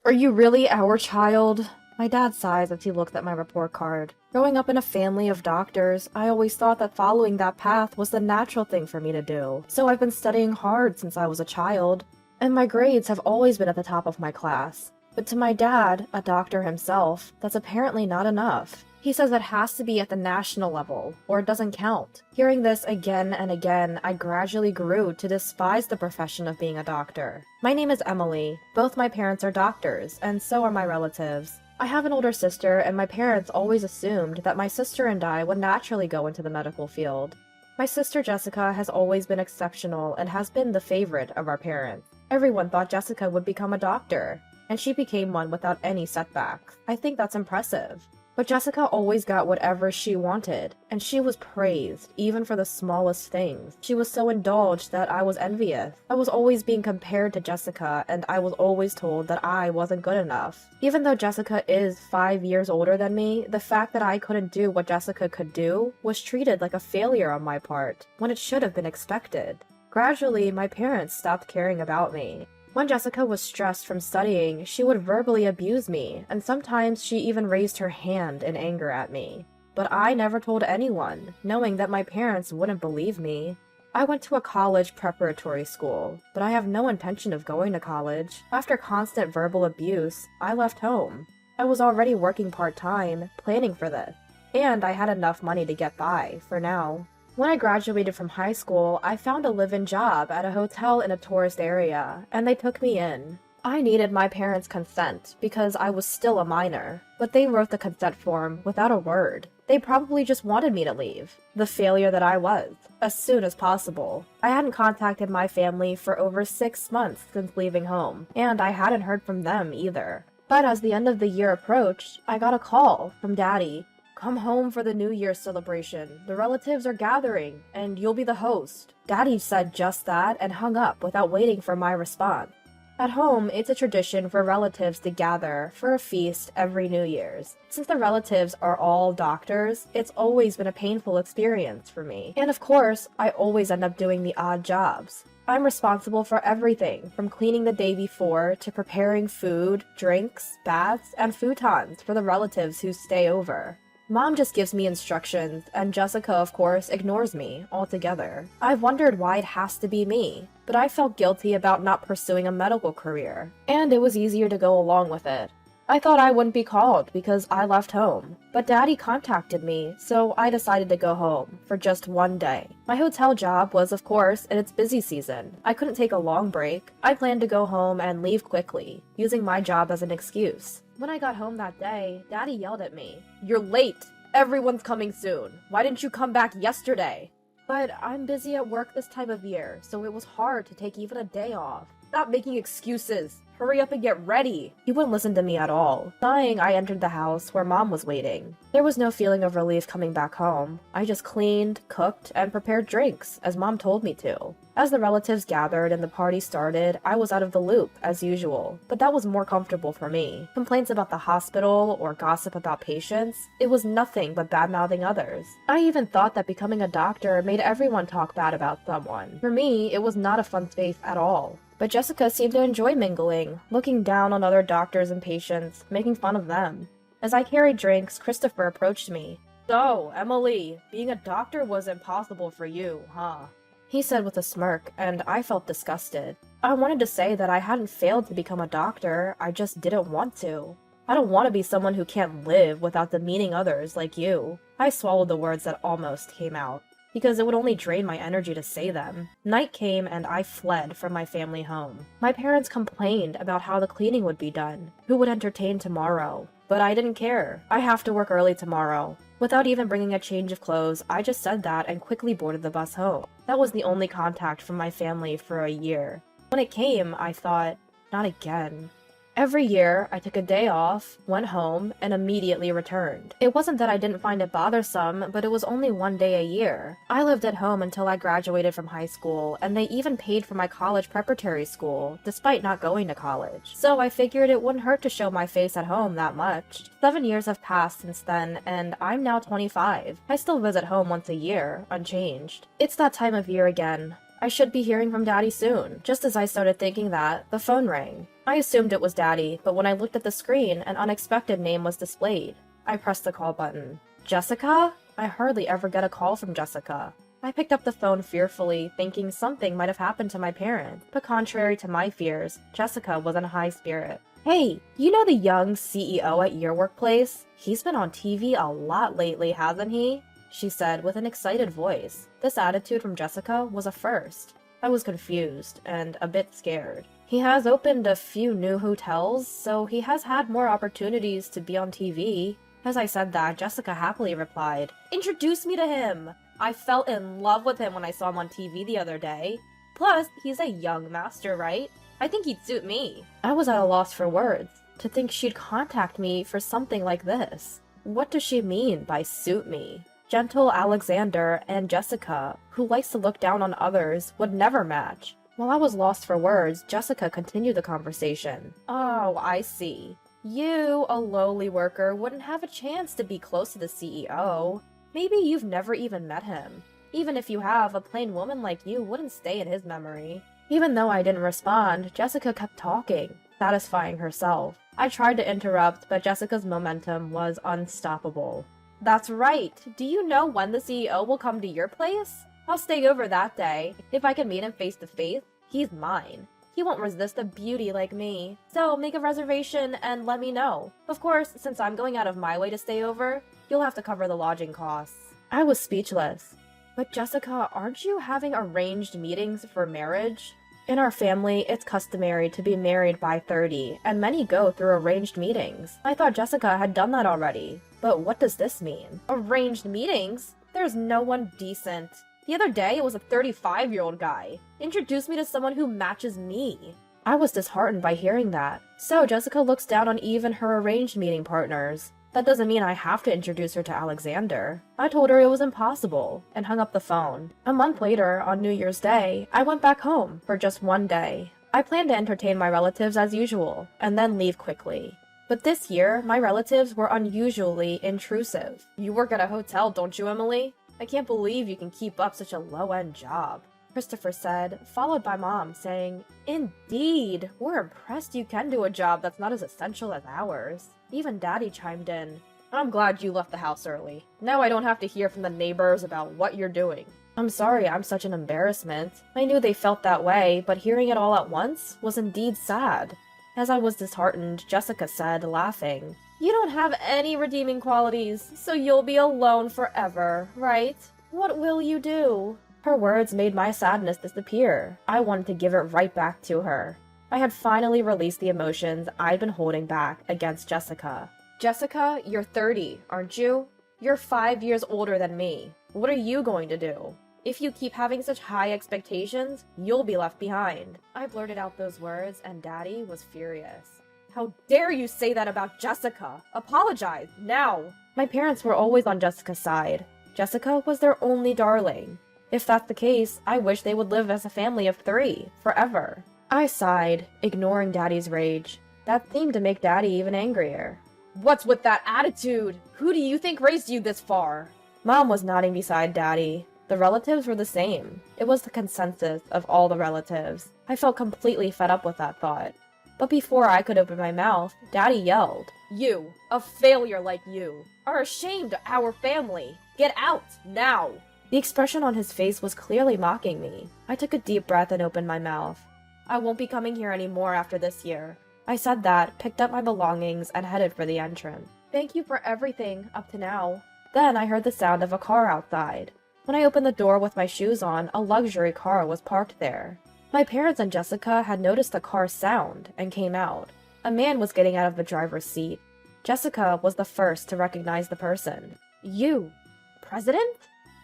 Are you really our child? My dad sighs as he looks at my report card. Growing up in a family of doctors, I always thought that following that path was the natural thing for me to do, so I've been studying hard since I was a child. And my grades have always been at the top of my class. But to my dad, a doctor himself, that's apparently not enough. He says it has to be at the national level, or it doesn't count. Hearing this again and again, I gradually grew to despise the profession of being a doctor. My name is Emily. Both my parents are doctors, and so are my relatives. I have an older sister, and my parents always assumed that my sister and I would naturally go into the medical field. My sister Jessica has always been exceptional and has been the favorite of our parents. Everyone thought Jessica would become a doctor, and she became one without any setbacks. I think that's impressive. But Jessica always got whatever she wanted, and she was praised, even for the smallest things. She was so indulged that I was envious. I was always being compared to Jessica, and I was always told that I wasn't good enough. Even though Jessica is 5 years older than me, the fact that I couldn't do what Jessica could do was treated like a failure on my part, when it should have been expected. Gradually, my parents stopped caring about me. When Jessica was stressed from studying, she would verbally abuse me, and sometimes she even raised her hand in anger at me. But I never told anyone, knowing that my parents wouldn't believe me. I went to a college preparatory school, but I have no intention of going to college. After constant verbal abuse, I left home. I was already working part-time, planning for this, and I had enough money to get by, for now. When I graduated from high school, I found a live-in job at a hotel in a tourist area, and they took me in. I needed my parents' consent because I was still a minor, but they wrote the consent form without a word. They probably just wanted me to leave, the failure that I was, as soon as possible. I hadn't contacted my family for over 6 months since leaving home, and I hadn't heard from them either. But as the end of the year approached, I got a call from Daddy. Come home for the New Year's celebration. The relatives are gathering, and you'll be the host. Daddy said just that and hung up without waiting for my response. At home, it's a tradition for relatives to gather for a feast every New Year's. Since the relatives are all doctors, it's always been a painful experience for me. And of course, I always end up doing the odd jobs. I'm responsible for everything, from cleaning the day before to preparing food, drinks, baths, and futons for the relatives who stay over. Mom just gives me instructions, and Jessica, of course, ignores me altogether. I've wondered why it has to be me, but I felt guilty about not pursuing a medical career, and it was easier to go along with it. I thought I wouldn't be called because I left home, but Daddy contacted me, so I decided to go home for just one day. My hotel job was, of course, in its busy season. I couldn't take a long break. I planned to go home and leave quickly, using my job as an excuse. When I got home that day, Daddy yelled at me. "You're late! Everyone's coming soon! Why didn't you come back yesterday?" But I'm busy at work this time of year, so it was hard to take even a day off. Stop making excuses! Hurry up and get ready! He wouldn't listen to me at all. Sighing, I entered the house where Mom was waiting. There was no feeling of relief coming back home. I just cleaned, cooked, and prepared drinks, as Mom told me to. As the relatives gathered and the party started, I was out of the loop, as usual, but that was more comfortable for me. Complaints about the hospital or gossip about patients, it was nothing but bad-mouthing others. I even thought that becoming a doctor made everyone talk bad about someone. For me, it was not a fun space at all. But Jessica seemed to enjoy mingling, looking down on other doctors and patients, making fun of them. As I carried drinks, Christopher approached me. "So, Emily, being a doctor was impossible for you, huh?" He said with a smirk, and I felt disgusted. I wanted to say that I hadn't failed to become a doctor, I just didn't want to. I don't want to be someone who can't live without demeaning others like you. I swallowed the words that almost came out, because it would only drain my energy to say them. Night came and I fled from my family home. My parents complained about how the cleaning would be done, who would entertain tomorrow. But I didn't care. I have to work early tomorrow. Without even bringing a change of clothes, I just said that and quickly boarded the bus home. That was the only contact from my family for a year. When it came, I thought, not again. Every year, I took a day off, went home, and immediately returned. It wasn't that I didn't find it bothersome, but it was only one day a year. I lived at home until I graduated from high school, and they even paid for my college preparatory school, despite not going to college. So I figured it wouldn't hurt to show my face at home that much. 7 years have passed since then, and I'm now 25. I still visit home once a year, unchanged. It's that time of year again. I should be hearing from Daddy soon. Just as I started thinking that, the phone rang. I assumed it was Daddy, but when I looked at the screen, an unexpected name was displayed. I pressed the call button. Jessica? I hardly ever get a call from Jessica. I picked up the phone fearfully, thinking something might have happened to my parents, but contrary to my fears, Jessica was in high spirit. Hey, you know the young CEO at your workplace? He's been on TV a lot lately, hasn't he? She said with an excited voice. This attitude from Jessica was a first. I was confused and a bit scared. He has opened a few new hotels, so he has had more opportunities to be on TV. As I said that, Jessica happily replied, "Introduce me to him! I fell in love with him when I saw him on TV the other day. Plus, he's a young master, right? I think he'd suit me." I was at a loss for words. To think she'd contact me for something like this. What does she mean by suit me? Gentle Alexander and Jessica, who likes to look down on others, would never match. While I was lost for words, Jessica continued the conversation. "Oh, I see. You, a lowly worker, wouldn't have a chance to be close to the CEO. Maybe you've never even met him. Even if you have, a plain woman like you wouldn't stay in his memory." Even though I didn't respond, Jessica kept talking, satisfying herself. I tried to interrupt, but Jessica's momentum was unstoppable. "That's right. Do you know when the CEO will come to your place? I'll stay over that day. If I can meet him face to face, he's mine. He won't resist a beauty like me. So make a reservation and let me know. Of course, since I'm going out of my way to stay over, you'll have to cover the lodging costs." I was speechless. "But Jessica, aren't you having arranged meetings for marriage?" In our family, it's customary to be married by 30, and many go through arranged meetings. I thought Jessica had done that already. But what does this mean? Arranged meetings? There's no one decent. The other day, it was a 35-year-old guy. Introduced me to someone who matches me. I was disheartened by hearing that. So Jessica looks down on even her arranged meeting partners. That doesn't mean I have to introduce her to Alexander. I told her it was impossible, and hung up the phone. A month later, on New Year's Day, I went back home for just one day. I planned to entertain my relatives as usual, and then leave quickly. But this year, my relatives were unusually intrusive. "You work at a hotel, don't you, Emily? I can't believe you can keep up such a low-end job," Christopher said, followed by Mom saying, "Indeed, we're impressed you can do a job that's not as essential as ours." Even Daddy chimed in, "I'm glad you left the house early. Now I don't have to hear from the neighbors about what you're doing." I'm sorry I'm such an embarrassment. I knew they felt that way, but hearing it all at once was indeed sad. As I was disheartened, Jessica said, laughing, "You don't have any redeeming qualities, so you'll be alone forever, right? What will you do?" Her words made my sadness disappear. I wanted to give it right back to her. I had finally released the emotions I'd been holding back against Jessica. "Jessica, you're 30, aren't you? You're 5 years older than me. What are you going to do? If you keep having such high expectations, you'll be left behind." I blurted out those words, and Daddy was furious. "How dare you say that about Jessica? Apologize, now!" My parents were always on Jessica's side. Jessica was their only darling. If that's the case, I wish they would live as a family of 3, forever. I sighed, ignoring Daddy's rage. That seemed to make Daddy even angrier. "What's with that attitude? Who do you think raised you this far?" Mom was nodding beside Daddy. The relatives were the same. It was the consensus of all the relatives. I felt completely fed up with that thought. But before I could open my mouth, Daddy yelled, "You, a failure like you, are ashamed of our family. Get out, now!" The expression on his face was clearly mocking me. I took a deep breath and opened my mouth. "I won't be coming here anymore after this year." I said that, picked up my belongings, and headed for the entrance. "Thank you for everything, up to now." Then I heard the sound of a car outside. When I opened the door with my shoes on, a luxury car was parked there. My parents and Jessica had noticed the car's sound and came out. A man was getting out of the driver's seat. Jessica was the first to recognize the person. "You, President?"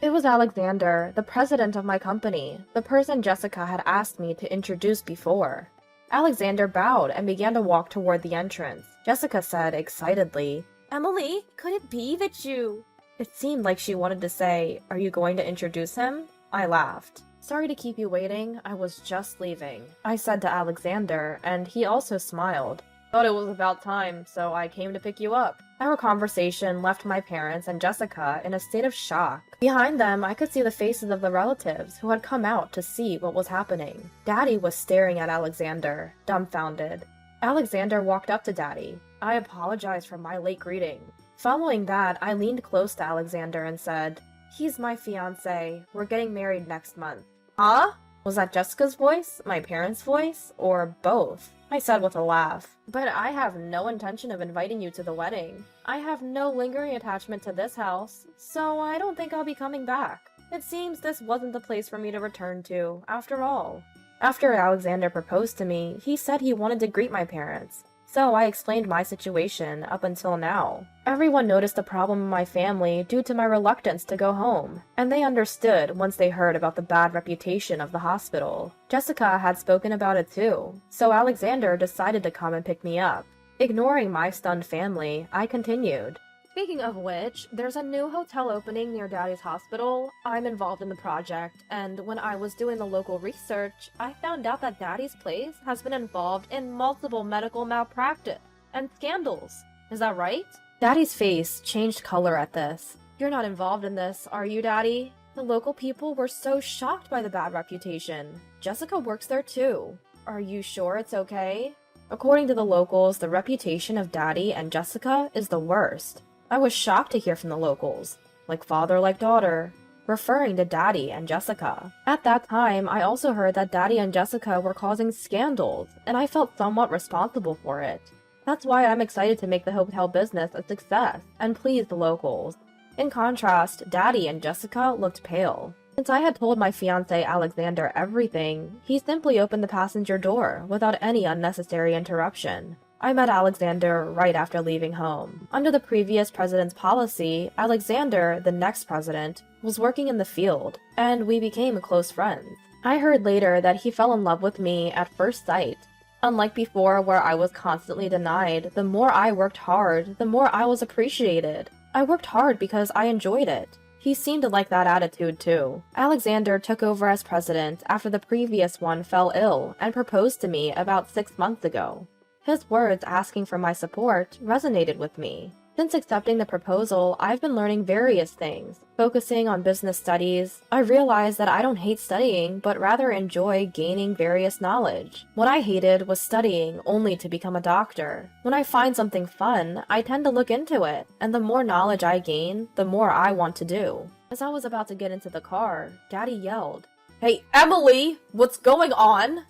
It was Alexander, the president of my company, the person Jessica had asked me to introduce before. Alexander bowed and began to walk toward the entrance. Jessica said excitedly, "Emily, could it be that you—" It seemed like she wanted to say, "Are you going to introduce him?" I laughed. "Sorry to keep you waiting, I was just leaving," I said to Alexander, and he also smiled. Thought it was about time, so I came to pick you up. Our conversation left my parents and Jessica in a state of shock. Behind them, I could see the faces of the relatives who had come out to see what was happening. Daddy was staring at Alexander, dumbfounded. Alexander walked up to Daddy. I apologized for my late greeting. Following that, I leaned close to Alexander and said, "He's my fiancé. We're getting married next month." Huh? Was that Jessica's voice, my parents' voice, or both? I said with a laugh. But I have no intention of inviting you to the wedding. I have no lingering attachment to this house, so I don't think I'll be coming back. It seems this wasn't the place for me to return to, after all. After Alexander proposed to me, he said he wanted to greet my parents. So I explained my situation up until now. Everyone noticed the problem in my family due to my reluctance to go home, and they understood once they heard about the bad reputation of the hospital. Jessica had spoken about it too, so Alexander decided to come and pick me up. Ignoring my stunned family, I continued. Speaking of which, there's a new hotel opening near Daddy's hospital. I'm involved in the project, and when I was doing the local research, I found out that Daddy's place has been involved in multiple medical malpractice and scandals. Is that right? Daddy's face changed color at this. You're not involved in this, are you, Daddy? The local people were so shocked by the bad reputation. Jessica works there too. Are you sure it's okay? According to the locals, the reputation of Daddy and Jessica is the worst. I was shocked to hear from the locals, like father, like daughter, referring to Daddy and Jessica. At that time, I also heard that Daddy and Jessica were causing scandals, and I felt somewhat responsible for it. That's why I'm excited to make the hotel business a success and please the locals. In contrast, Daddy and Jessica looked pale. Since I had told my fiancé Alexander everything, he simply opened the passenger door without any unnecessary interruption. I met Alexander right after leaving home. Under the previous president's policy, Alexander, the next president, was working in the field, and we became close friends. I heard later that he fell in love with me at first sight. Unlike before, where I was constantly denied, the more I worked hard, the more I was appreciated. I worked hard because I enjoyed it. He seemed to like that attitude too. Alexander took over as president after the previous one fell ill and proposed to me about 6 months ago. His words asking for my support resonated with me. Since accepting the proposal, I've been learning various things, focusing on business studies. I realized that I don't hate studying, but rather enjoy gaining various knowledge. What I hated was studying only to become a doctor. When I find something fun, I tend to look into it, and the more knowledge I gain, the more I want to do. As I was about to get into the car, Daddy yelled, "Hey, Emily, what's going on?"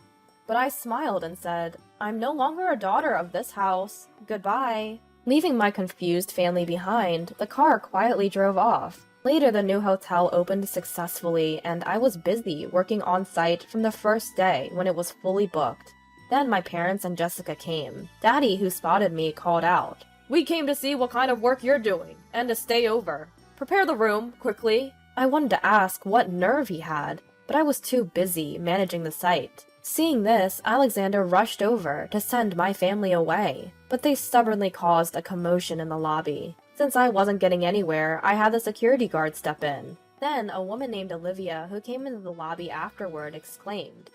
But I smiled and said, "I'm no longer a daughter of this house. Goodbye." Leaving my confused family behind, the car quietly drove off. Later, the new hotel opened successfully, and I was busy working on site from the first day when it was fully booked. Then my parents and Jessica came. Daddy, who spotted me, called out, "We came to see what kind of work you're doing, and to stay over. Prepare the room, quickly." I wanted to ask what nerve he had, but I was too busy managing the site. Seeing this, Alexander rushed over to send my family away, but they stubbornly caused a commotion in the lobby. Since I wasn't getting anywhere, I had the security guard step in. Then a woman named Olivia, who came into the lobby afterward, exclaimed,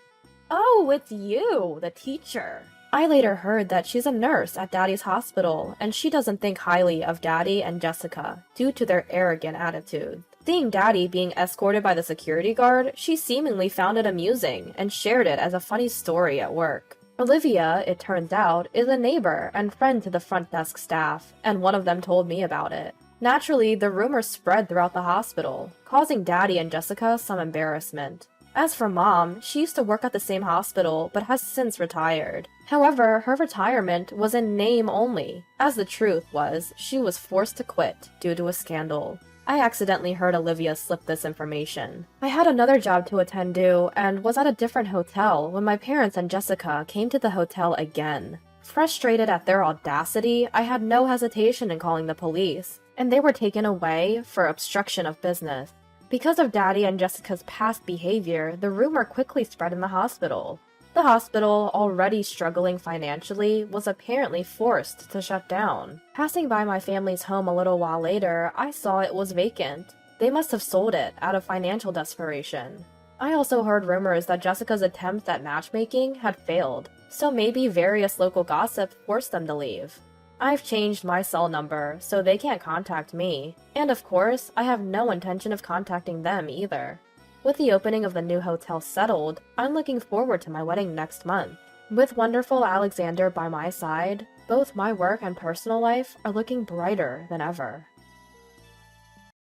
"Oh, it's you, the teacher." I later heard that she's a nurse at Daddy's hospital, and she doesn't think highly of Daddy and Jessica due to their arrogant attitudes. Seeing Daddy being escorted by the security guard, she seemingly found it amusing and shared it as a funny story at work. Olivia, it turns out, is a neighbor and friend to the front desk staff, and one of them told me about it. Naturally, the rumor spread throughout the hospital, causing Daddy and Jessica some embarrassment. As for Mom, she used to work at the same hospital, but has since retired. However, her retirement was in name only, as the truth was, she was forced to quit due to a scandal. I accidentally heard Olivia slip this information. I had another job to attend to, and was at a different hotel when my parents and Jessica came to the hotel again. Frustrated at their audacity, I had no hesitation in calling the police, and they were taken away for obstruction of business. Because of Daddy and Jessica's past behavior, the rumor quickly spread in the hospital. The hospital, already struggling financially, was apparently forced to shut down. Passing by my family's home a little while later, I saw it was vacant. They must have sold it out of financial desperation. I also heard rumors that Jessica's attempts at matchmaking had failed, so maybe various local gossip forced them to leave. I've changed my cell number, so they can't contact me, and of course, I have no intention of contacting them either. With the opening of the new hotel settled, I'm looking forward to my wedding next month. With wonderful Alexander by my side, both my work and personal life are looking brighter than ever.